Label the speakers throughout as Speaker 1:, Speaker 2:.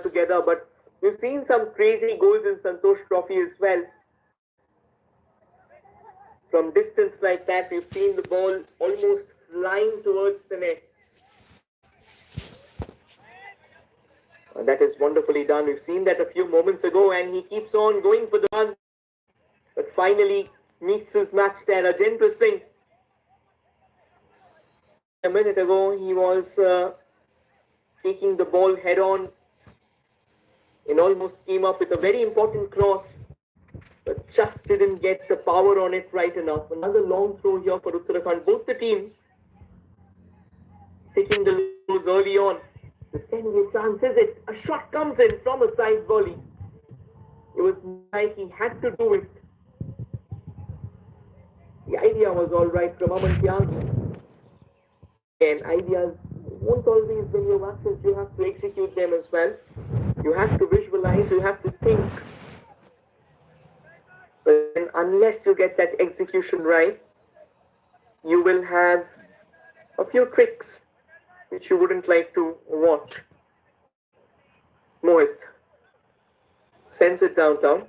Speaker 1: altogether, but we've seen some crazy goals in Santosh Trophy as well. From distance like that, we've seen the ball almost flying towards the net. And that is wonderfully done. We've seen that a few moments ago, and he keeps on going for the run. But finally meets his match there. Rajendra Singh. A minute ago, he was taking the ball head on and almost came up with a very important cross, but just didn't get the power on it right enough. Another long throw here for Uttarakhand. Both the teams taking the lows early on. The 10-way chance is it. A shot comes in from a side volley. It was like he had to do it. The idea was all right from Aman Tyagi. And ideas won't always, when you have access, you have to execute them as well. You have to visualize, you have to think. But then unless you get that execution right, you will have a few tricks which you wouldn't like to watch. Mohit sends it downtown.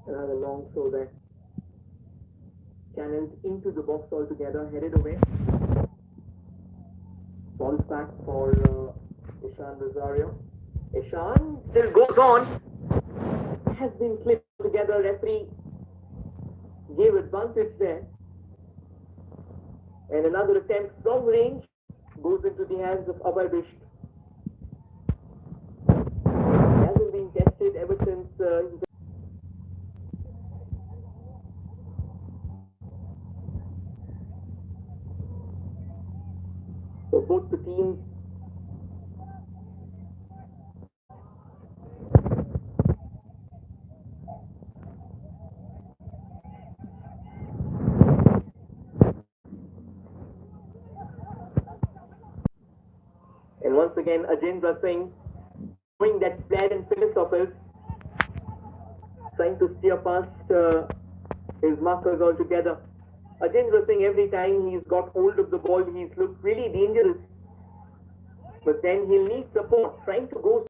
Speaker 1: Another long throw there. Channeled into the box altogether, headed away. Falls back for Ishan Rosario. Ishan still goes on. Has been clipped together. Referee gave advantage there. And another attempt from range goes into the hands of Abhay Bisht. He hasn't been tested ever since so both the teams and once again Ajendra Singh doing that flair and finish of his, trying to steer past his markers altogether. Ajendra Singh, every time he's got hold of the ball, he's looked really dangerous. But then he'll need support, trying to go.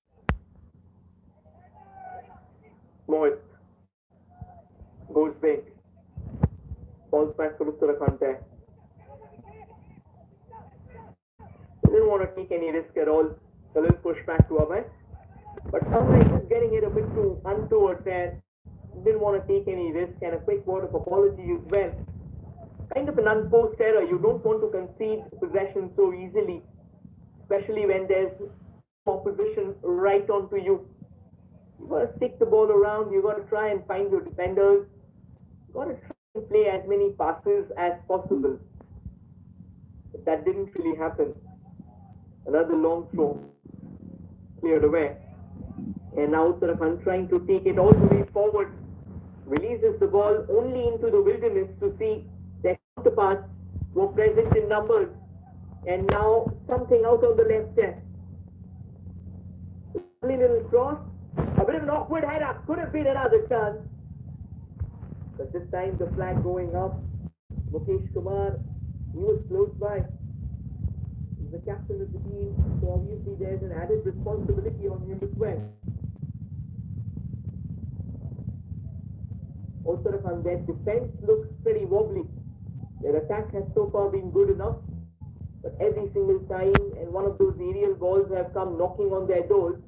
Speaker 1: Mohit goes big. Falls back for Uttarakhand there. He didn't want to take any risk at all. A little push back to Abhay. But Abhay is getting it a bit too untoward there. Didn't want to take any risk, and a quick word of apology as well. Kind of an unforced error. You don't want to concede possession so easily, especially when there's opposition right onto you. You got to stick the ball around. You got to try and find your defenders. You got to try and play as many passes as possible. But that didn't really happen. Another long throw cleared away, and now Uttarakhand trying to take it all the way forward. Releases the ball only into the wilderness to see their counterparts were present in numbers, and now something out on the left there. Lovely little cross, a bit of an awkward header, could have been another chance. But this time the flag going up. Mukesh Kumar, he was close by. He's the captain of the team, so obviously there's an added responsibility on him as well. Uttarakhand, their defense looks pretty wobbly. Their attack has so far been good enough, but every single time, and one of those aerial balls have come knocking on their doors,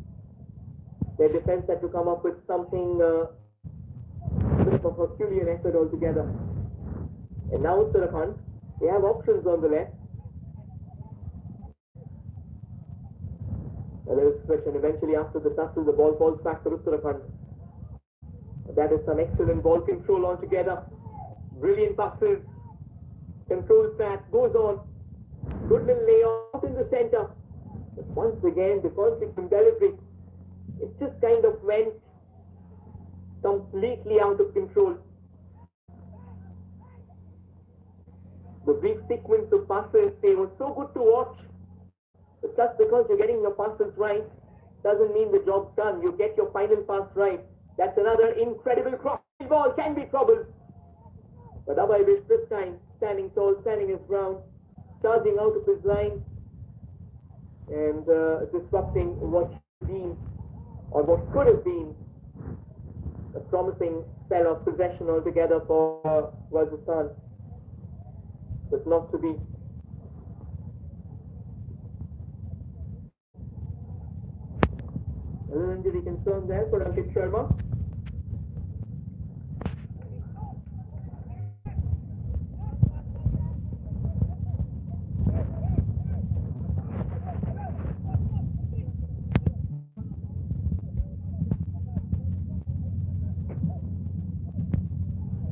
Speaker 1: their defense had to come up with something, a bit of a Herculean effort altogether. And now Uttarakhand, they have options on the left. A little switch, and eventually after the tussle, the ball falls back to Uttarakhand. That is some excellent ball control altogether. Brilliant passes. Controls that. Goes on. Good little layout in the center. But once again, the consequent delivery, it just kind of went completely out of control. The brief sequence of passes, they were so good to watch. But just because you're getting your passes right doesn't mean the job's done. You get your final pass right. That's another incredible cross. Ball can be trouble. But Abhay Bish this time, standing tall, standing his ground, charging out of his line and disrupting what should have been, or what could have been, a promising spell of possession altogether for Rajasthan. But not to be. A little injury concern there for Ankit Sharma.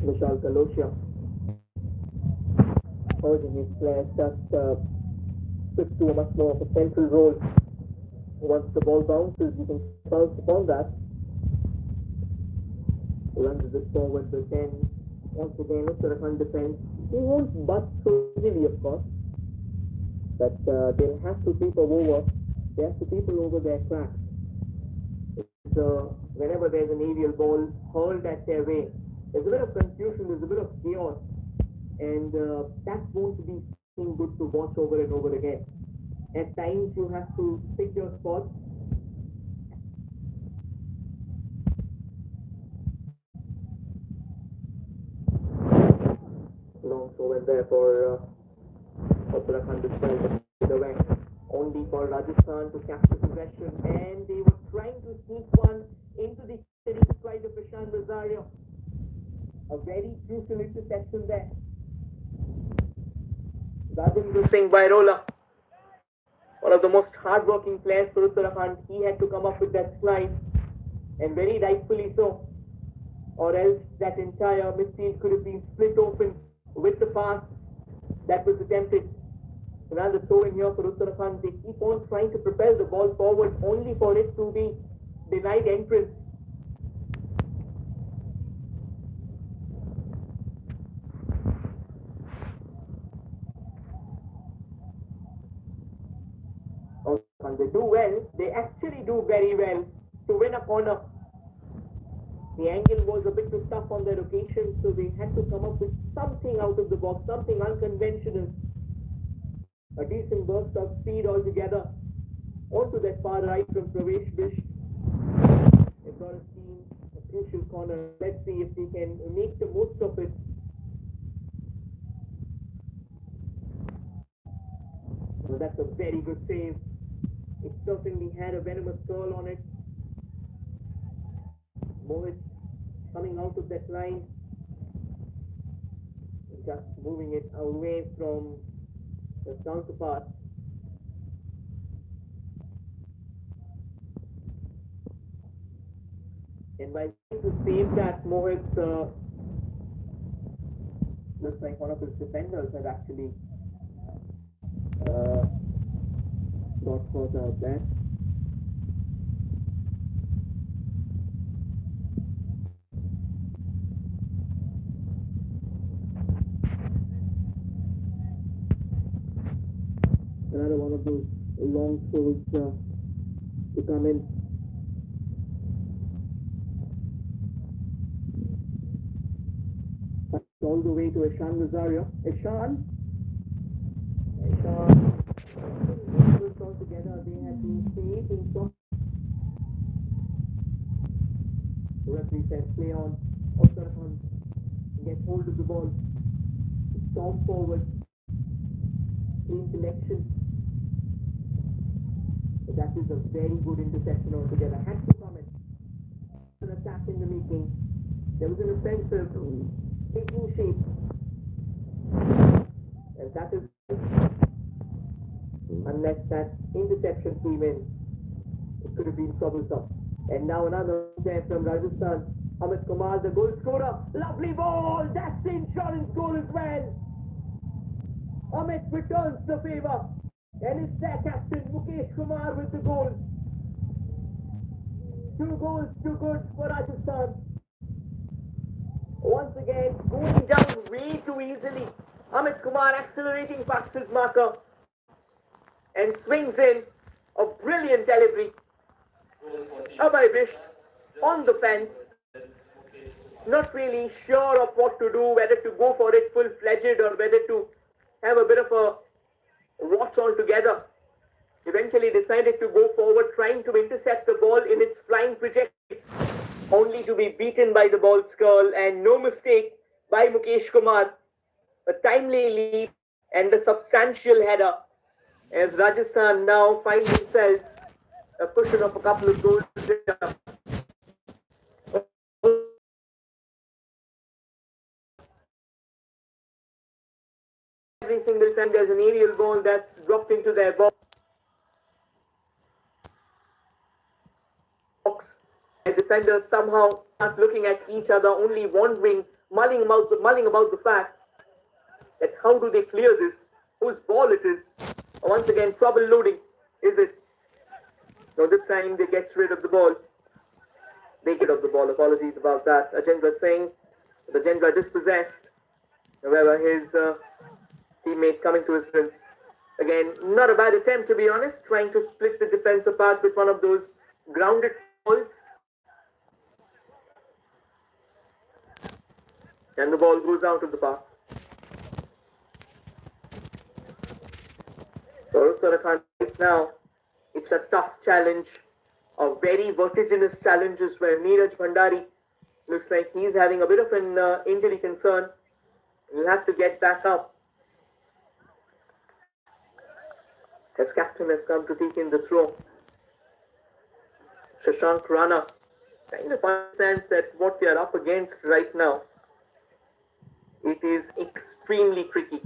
Speaker 1: Vishal Kaloshia urging his players just switch to a much more of a central role. Once the ball bounces, you can bounce upon that. Runs this forward, but then once again Uttarakhand defense, they won't bust so easily, of course, but they'll have to paper over. They have to paper over their cracks. Whenever there's an aerial ball hurled at their way, there's a bit of confusion, there's a bit of chaos, and that won't be something good to watch over and over again. At times you have to pick your spots. Long throw in there for Uttarakhand despite the way. Only for Rajasthan to capture possession, and they were trying to sneak one into the stride of Ishan Rosario. A very crucial interception there. Rajinder Singh Bairola, one of the most hard-working players for Uttarakhand, he had to come up with that slide, and very rightfully so, or else that entire midfield could have been split open with the pass that was attempted. Another throw in here for Uttarakhand. They keep on trying to propel the ball forward only for it to be denied entrance. And they do well, they actually do very well to win a corner. The angle was a bit too tough on their occasion, so they had to come up with something out of the box, something unconventional. A decent burst of speed altogether onto that far right from Pravesh Bish. They've got a team, a crucial corner. Let's see if they can make the most of it. So that's a very good save. It certainly had a venomous curl on it. Mohit coming out of that line, just moving it away from the counterpart. And by trying to save that, Mohit looks like one of his defenders had actually got caught out there. Another one of those long throws to come in. All the way to Ishan Rosario. Ishan all together, they had been creating some. The referee says play on. Uttarakhand get hold of the ball, storm forward, clean selection. But that is a very good interception altogether. Had to comment. An attack in the making. There was an offensive taking shape, and that is, unless that interception came in, it could have been troublesome. And now another there from Rajasthan. Amit Kumar, the goal scorer. Lovely ball. That's the insurance goal as well. Amit returns the favour. And it's their captain, Mukesh Kumar, with the goal. 2 goals, too good for Rajasthan. Once again, going down way too easily. Amit Kumar accelerating past his marker and swings in a brilliant delivery. Abhay Bisht on the fence, not really sure of what to do, whether to go for it full-fledged or whether to have a bit of a watch altogether. Eventually decided to go forward, trying to intercept the ball in its flying trajectory, only to be beaten by the ball's curl, and no mistake by Mukesh Kumar. A timely leap and a substantial header as Rajasthan now find themselves a cushion of a couple of goals. Every single time there's an aerial ball that's dropped into their box, the defenders somehow start looking at each other, only wondering, mulling about the fact that how do they clear this, whose ball it is. Once again, trouble loading, is it? No, this time they get rid of the ball. They get rid of the ball, apologies about that. Ajendra Singh, the Ajendra dispossessed. However, his teammate coming to his defense. Again, not a bad attempt to be honest, trying to split the defense apart with one of those grounded balls. And the ball goes out of the park. So Uttarakhand right now, it's a tough challenge, a very vertiginous challenge as well. Neeraj Bhandari looks like he's having a bit of an injury concern. He'll have to get back up. His captain has come to take in the throw. Shashank Rana kind of understands that what they are up against right now, it is extremely tricky.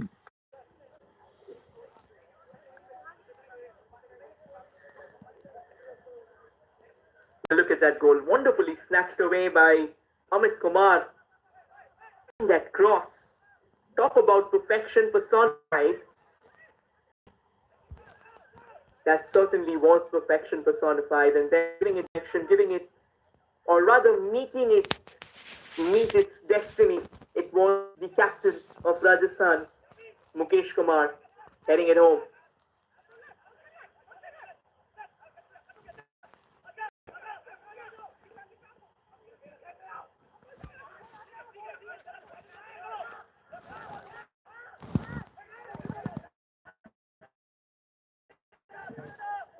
Speaker 1: Look at that goal, wonderfully snatched away by Amit Kumar. That cross, talk about perfection personified. That certainly was perfection personified, and then giving it action, giving it, or rather making it meet its destiny. It was the captain of Rajasthan, Mukesh Kumar, heading it home.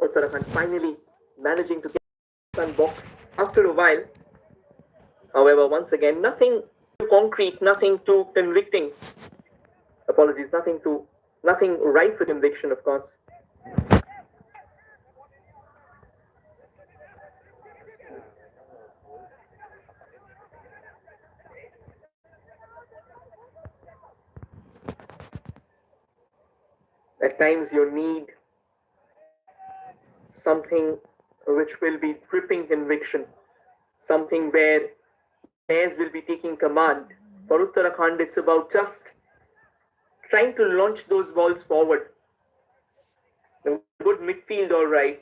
Speaker 1: Uttarakhand finally managing to get sun box after a while. However, once again, nothing too concrete, nothing too convicting. Apologies, nothing right for conviction, of course. At times you need something which will be dripping conviction, something where players will be taking command. For Uttarakhand, it's about just trying to launch those balls forward. The good midfield, all right.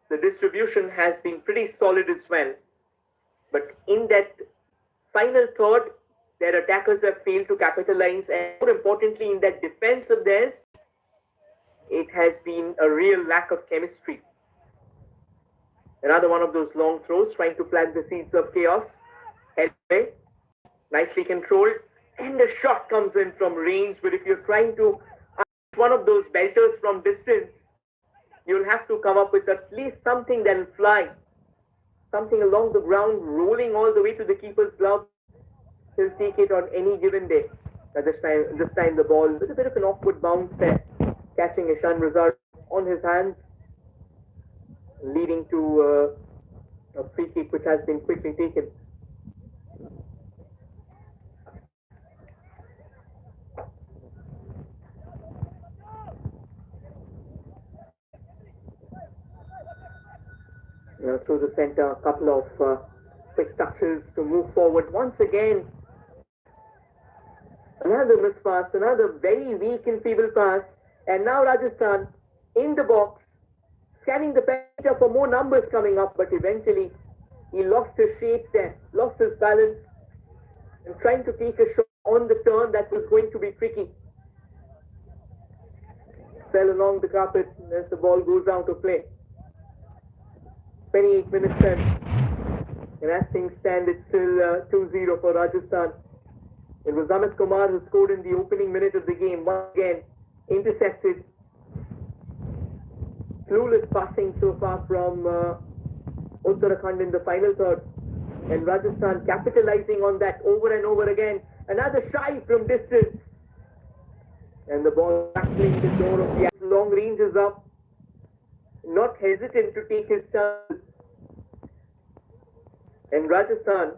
Speaker 1: The distribution has been pretty solid as well. But in that final third, their attackers have failed to capitalize, and more importantly, in that defense of theirs, it has been a real lack of chemistry. Another one of those long throws, trying to plant the seeds of chaos. Head away, nicely controlled, and a shot comes in from range. But if you're trying to one of those belters from distance, you'll have to come up with at least something that'll fly, something along the ground, rolling all the way to the keeper's glove. He'll take it on any given day. This time the ball with a bit of an awkward bounce there, catching Ishan Razar on his hands, leading to a free kick which has been quickly taken. Through the center, a couple of quick touches to move forward. Once again, another mispass, another very weak and feeble pass. And now Rajasthan in the box, scanning the picture for more numbers coming up, but eventually he lost his shape there, lost his balance, and trying to take a shot on the turn that was going to be tricky. Fell along the carpet as the ball goes out of play. 28 minutes then. And as things stand, it's still 2-0 for Rajasthan. It was Amit Kumar who scored in the opening minute of the game. Once again, intercepted. Clueless passing so far from Uttarakhand in the final third. And Rajasthan capitalizing on that over and over again. Another shy from distance. And the ball tackling the door of the long range is up. Not hesitant to take his chance. And Rajasthan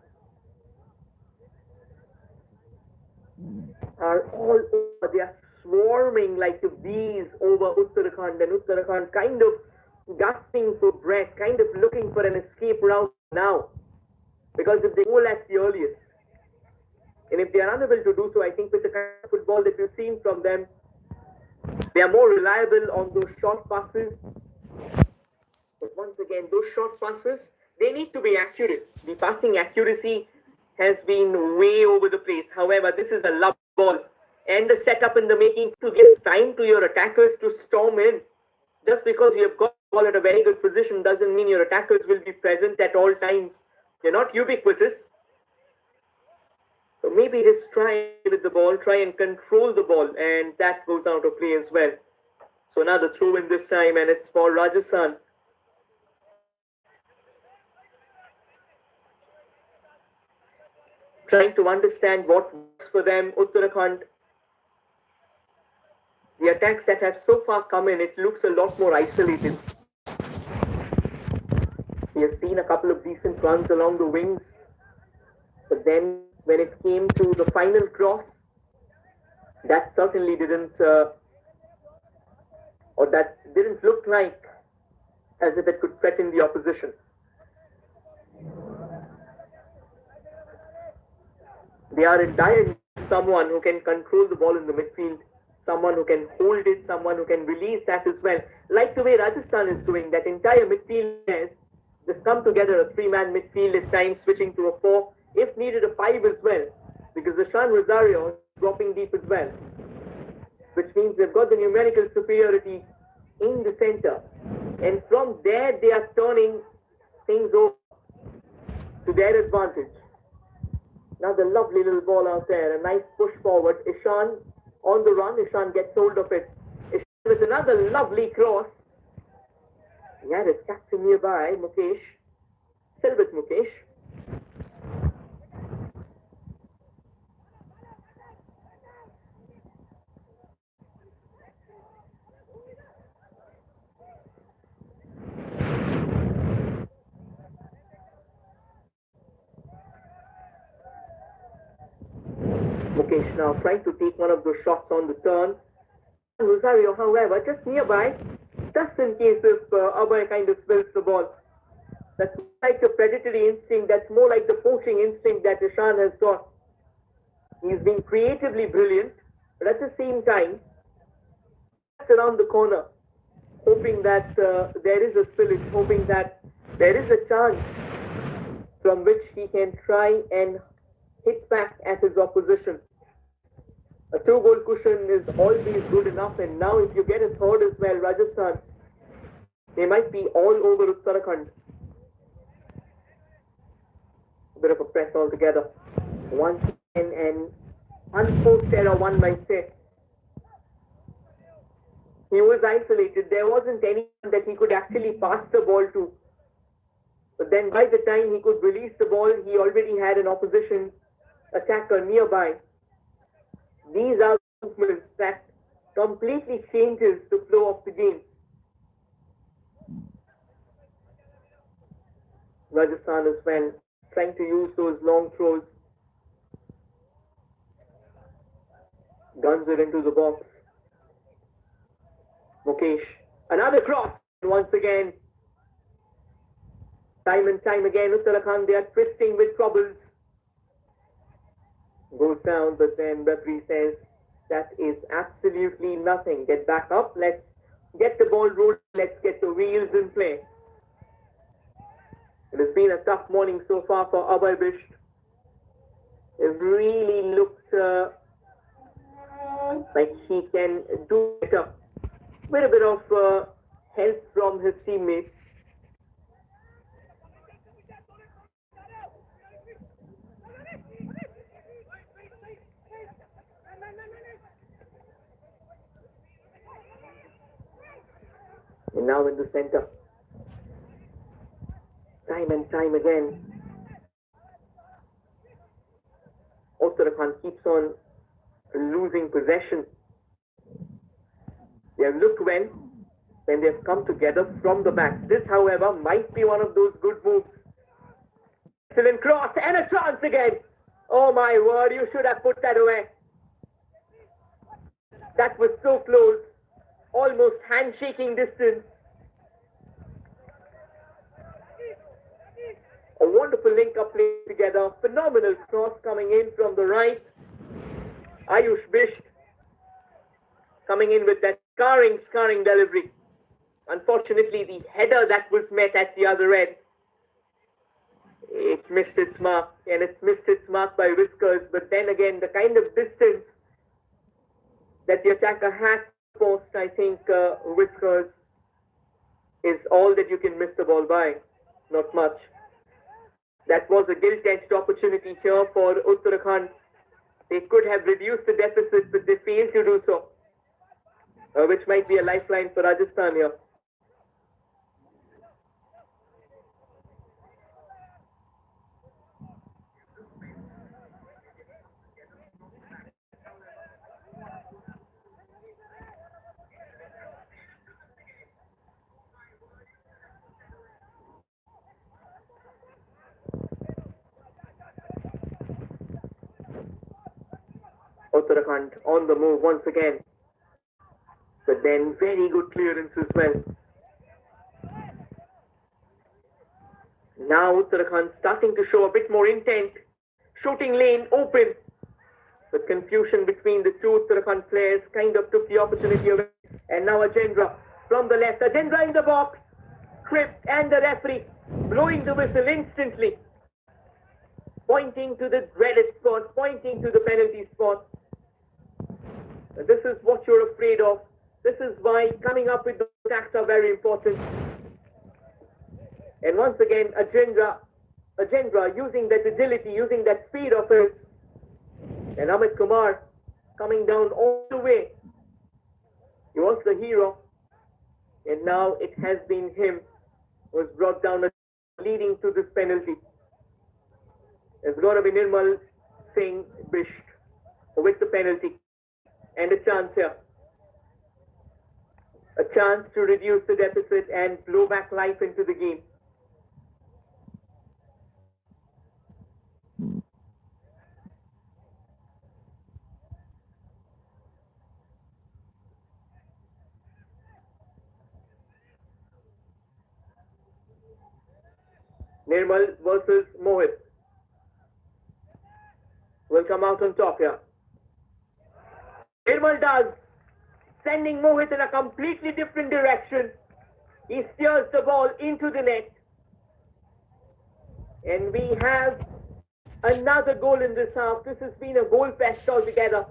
Speaker 1: are all over. They are swarming like the bees over Uttarakhand, and Uttarakhand kind of gasping for breath, kind of looking for an escape route now. Because if they goal at the earliest, and if they are unable to do so, I think with the kind of football that we've seen from them, they are more reliable on those short passes. But once again, those short passes, they need to be accurate. The passing accuracy has been way over the place. However, this is a love ball and a setup in the making to give time to your attackers to storm in. Just because you have got the ball at a very good position doesn't mean your attackers will be present at all times. They're not ubiquitous. So maybe just try with the ball, try and control the ball, and that goes out of play as well. So another throw in this time, and it's for Rajasthan. Trying to understand what works for them. Uttarakhand, the attacks that have so far come in, it looks a lot more isolated. We have seen a couple of decent runs along the wings, but then when it came to the final cross, that certainly didn't, or that didn't look like as if it could threaten the opposition. They are in dire need of someone who can control the ball in the midfield, someone who can hold it, someone who can release that as well. Like the way Rajasthan is doing, that entire midfield has just come together, a three-man midfield at times, switching to a four, if needed a five as well, because Ishan Rosario is dropping deep as well, which means they've got the numerical superiority in the center, and from there they are turning things over to their advantage. Now the lovely little ball out there, a nice push forward. Ishan on the run. Ishan gets hold of it. Ishan with another lovely cross. Yeah, it's captain nearby, Mukesh. Still with Mukesh. Mukesh now trying to take one of those shots on the turn. Rosario, however, just nearby, just in case if Abhay kind of spills the ball. That's more like a predatory instinct, that's more like the poaching instinct that Ishan has got. He's been creatively brilliant, but at the same time, just around the corner, hoping that there is a spillage, hoping that there is a chance from which he can try and hit back at his opposition. A two-goal cushion is always good enough, and now if you get a third as well, Rajasthan, they might be all over Uttarakhand. A bit of a press altogether. Once again, an unforced error, one might say. He was isolated. There wasn't anyone that he could actually pass the ball to. But then by the time he could release the ball, he already had an opposition attacker nearby. These are movements that completely changes the flow of the game. Rajasthan as well, trying to use those long throws. Guns it into the box. Mukesh, another cross. Once again, Time and time again, Uttarakhand, they are twisting with troubles. Goes down, but then referee says that is absolutely nothing. Get back up. Let's get the ball rolling. Let's get the wheels in play. It has been a tough morning so far for Abhay Bisht. It really looked like he can do better. With a bit of help from his teammates. And now in the center. Time and time again. Uttarakhand keeps on losing possession. They have looked when they have come together from the back. This, however, might be one of those good moves. Excellent cross and a chance again. Oh my word, you should have put that away. That was so close. Almost handshaking distance. A wonderful link-up play together. Phenomenal cross coming in from the right. Ayush Bisht coming in with that scarring delivery. Unfortunately, the header that was met at the other end, it missed its mark, and it's missed its mark by whiskers. But then again, the kind of distance that the attacker had post, I think whiskers is all that you can miss the ball by. Not much. That was a gilt-edged opportunity here for Uttarakhand. They could have reduced the deficit, but they failed to do so, which might be a lifeline for Rajasthan here. Uttarakhand on the move once again. But then very good clearance as well. Now Uttarakhand starting to show a bit more intent. Shooting lane open. The confusion between the two Uttarakhand players kind of took the opportunity away. And now Ajendra from the left. Ajendra in the box. Tripped, and the referee blowing the whistle instantly. Pointing to the dreaded spot. Pointing to the penalty spot. This is what you're afraid of. This is why coming up with the attacks are very important. And once again, Ajendra using that agility, using that speed of his. And Amit Kumar coming down all the way. He was the hero. And now it has been him who has brought down leading to this penalty. It's going to be Nirmal Singh Bisht with the penalty. And a chance here. A chance to reduce the deficit and blow back life into the game. Nirmal versus Mohit. Will come out on top here. Nirmal does, sending Mohit in a completely different direction. He steers the ball into the net. And we have another goal in this half. This has been a goal fest altogether.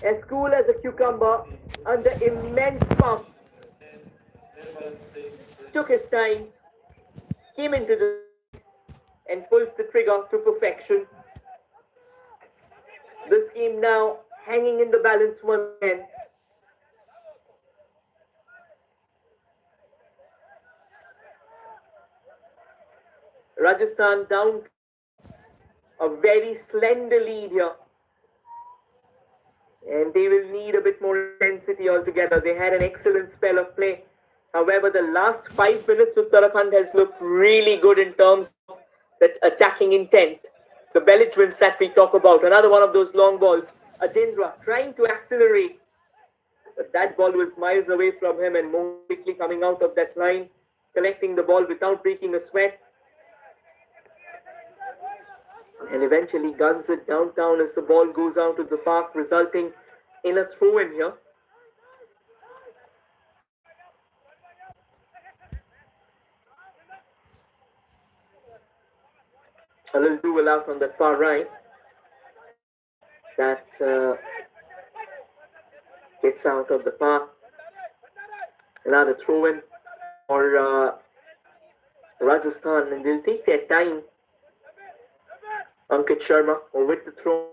Speaker 1: As cool as a cucumber, under immense pump. Took his time, came into the and pulls the trigger to perfection. This game now hanging in the balance once again. Rajasthan down a very slender lead here. And they will need a bit more intensity altogether. They had an excellent spell of play. However, the last 5 minutes Uttarakhand has looked really good in terms of that attacking intent. The belly twins that we talk about. Another one of those long balls. Ajendra trying to accelerate. But that ball was miles away from him and more quickly coming out of that line. collecting the ball without breaking a sweat. And eventually guns it downtown as the ball goes out of the park, resulting in a throw-in here. A little duel out on that far right. That gets out of the park. Another throw-in for Rajasthan, and they'll take their time. Ankit Sharma with the throw.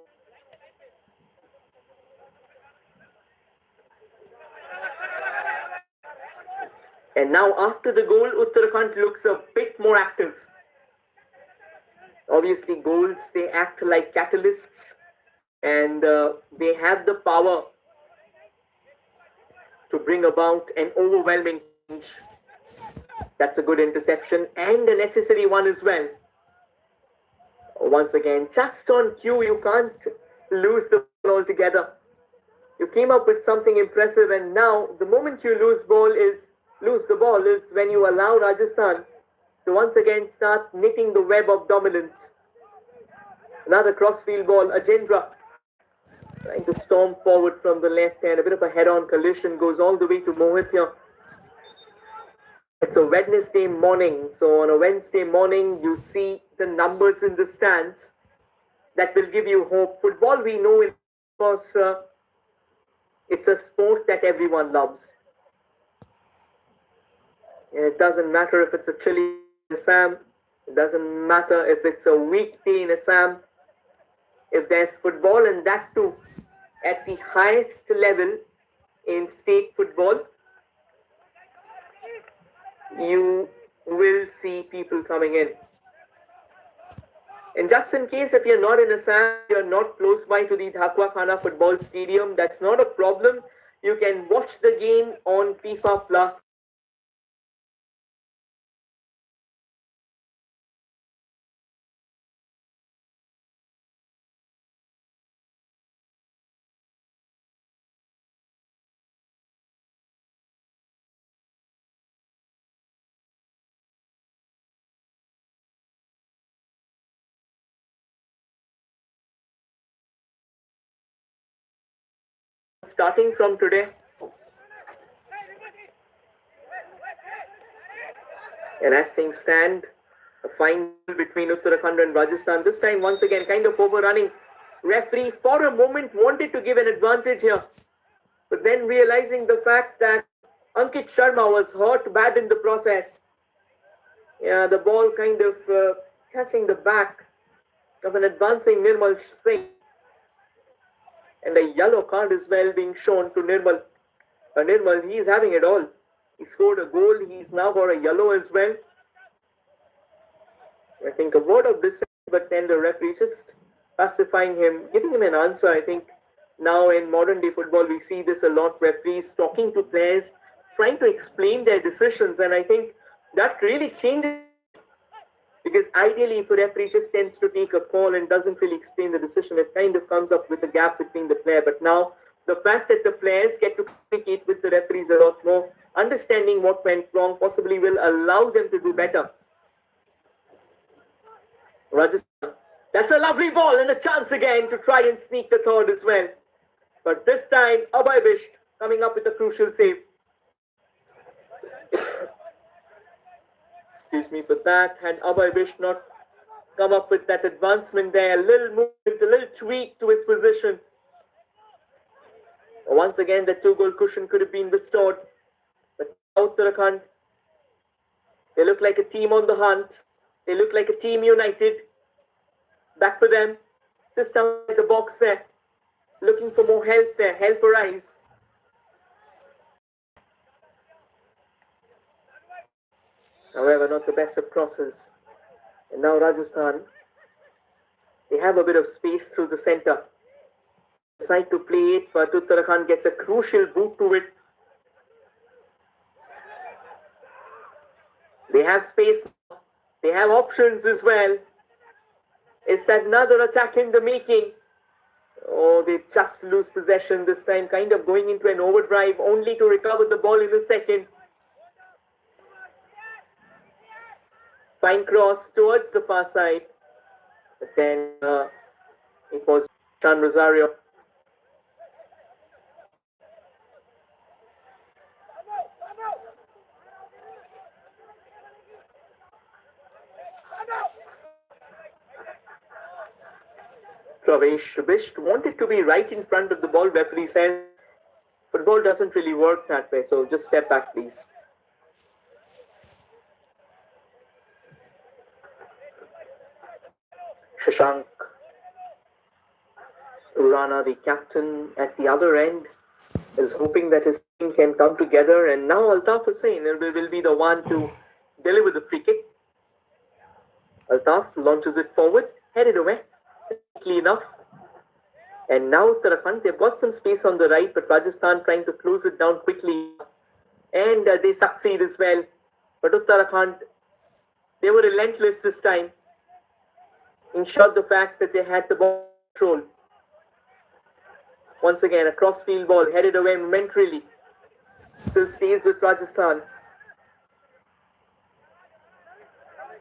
Speaker 1: And now after the goal, Uttarakhand looks a bit more active. Obviously, goals, they act like catalysts, and they have the power to bring about an overwhelming change. That's a good interception and a necessary one as well. Once again, just on cue, you can't lose the ball altogether. You came up with something impressive, and now the moment you lose the ball is when you allow Rajasthan to once again start knitting the web of dominance. Another crossfield ball, Ajendra trying to storm forward from the left hand. A bit of a head-on collision, goes all the way to Mohit here. It's a Wednesday morning, so on a Wednesday morning you see the numbers in the stands that will give you hope. Football, we know, because it's a sport that everyone loves. And it doesn't matter if it's a chilly in Assam, it doesn't matter if it's a weekday in Assam. If there's football, and that too at the highest level in state football, you will see people coming in. And just in case, if you're not in Assam, you're not close by to the Dhakwa Khana football stadium, that's not a problem. You can watch the game on FIFA Plus. Starting from today. And as things stand, a final between Uttarakhand and Rajasthan. This time, once again, kind of overrunning. Referee, for a moment, wanted to give an advantage here. But then realizing the fact that Ankit Sharma was hurt bad in the process. Yeah, the ball kind of catching the back of an advancing Nirmal Singh. And a yellow card as well being shown to Nirmal. Nirmal, he's having it all. He scored a goal. He's now got a yellow as well. I think a word of dissent, but then the referee just pacifying him, giving him an answer. I think now in modern day football, we see this a lot. Referees talking to players, trying to explain their decisions. And I think that really changes. Because ideally, if a referee just tends to take a call and doesn't really explain the decision, it kind of comes up with a gap between the player. But now, the fact that the players get to communicate with the referees a lot more, understanding what went wrong, possibly will allow them to do better. Rajasthan, that's a lovely ball and a chance again to try and sneak the third as well. But this time, Abhay Bisht coming up with a crucial save. Excuse me for that. Had Abhay Bisht not come up with that advancement there, a little movement, a little tweak to his position. Once again, the 2-goal cushion could have been restored. But Uttarakhand, they look like a team on the hunt. They look like a team united. Back for them. Just down at the box there. Looking for more help there. Help arrives. However, not the best of crosses. And now Rajasthan, they have a bit of space through the center. Decide to play it, but Uttarakhand gets a crucial boot to it. They have space. They have options as well. Is that another attack in the making? Oh, they just lose possession this time, kind of going into an overdrive only to recover the ball in the second. Fine cross towards the far side. But then it was Sean Rosario. Pravesh wished, wanted to be right in front of the ball. Referee says football doesn't really work that way, so just step back, please. Shashank Rana, the captain at the other end, is hoping that his team can come together. And now Altaf Hussain will be the one to deliver the free kick. Altaf launches it forward, headed away, quickly enough. And now Uttarakhand, they've got some space on the right, but Rajasthan trying to close it down quickly. And they succeed as well. But Uttarakhand, they were relentless this time. Ensured the fact that they had the ball control. Once again, a cross-field ball headed away momentarily. Still stays with Rajasthan.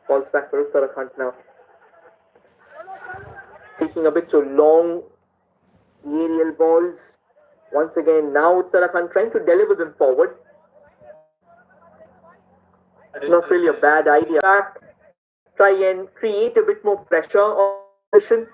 Speaker 1: Balls back for Uttarakhand now. Taking a bit too long aerial balls. Once again, now Uttarakhand trying to deliver them forward. Not really a bad idea. Back, try and create a bit more pressure on the position.